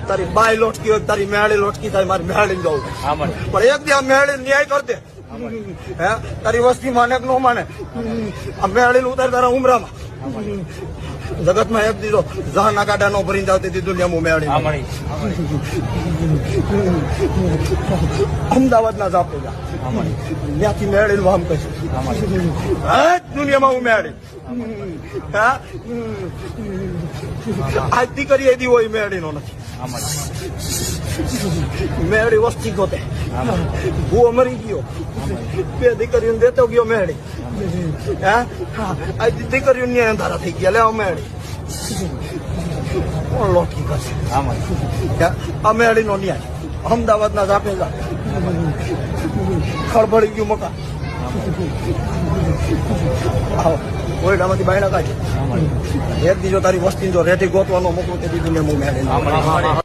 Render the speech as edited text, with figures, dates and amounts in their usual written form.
તારી બાય લોટકી હોય તારી મેળી લોટકી થાય મારી મેળી જવું પણ એક દી આ મેળી ન્યાય કર દે હે તારી વસ્તી માને કે ન માને આ મેળી ઉતાર તારા ઉમરામાં જગતમાં એક દીધો જહાના ગાડા નો ભરીને જાવ તે દુનિયામાં મેળી અમદાવાદ ના જાપે જા ત્યાંથી મેળી વામ કશું દુનિયામાં હું મેળી આજ દીકરી એદી હોય મેળી નો નથી મેળી વસ્તી ગોતે ભૂવો મરી ગયો બે દીકરીઓને દેતો ગયો મેળી આજ દીકરીઓ ને અંધારા થઈ ગયા લેવા મેળી કોણ લોટકી કરશે આ મેળી નો ન્યાય અમદાવાદ ના જાપે જા ખળભળી ગયું મકાન ઓરડામાંથી બાયણા કાઢી એક દીજો તારી વસ્તી જો રેઠી ગોતવાનો મોકલો તે દીધું ને હું મેળી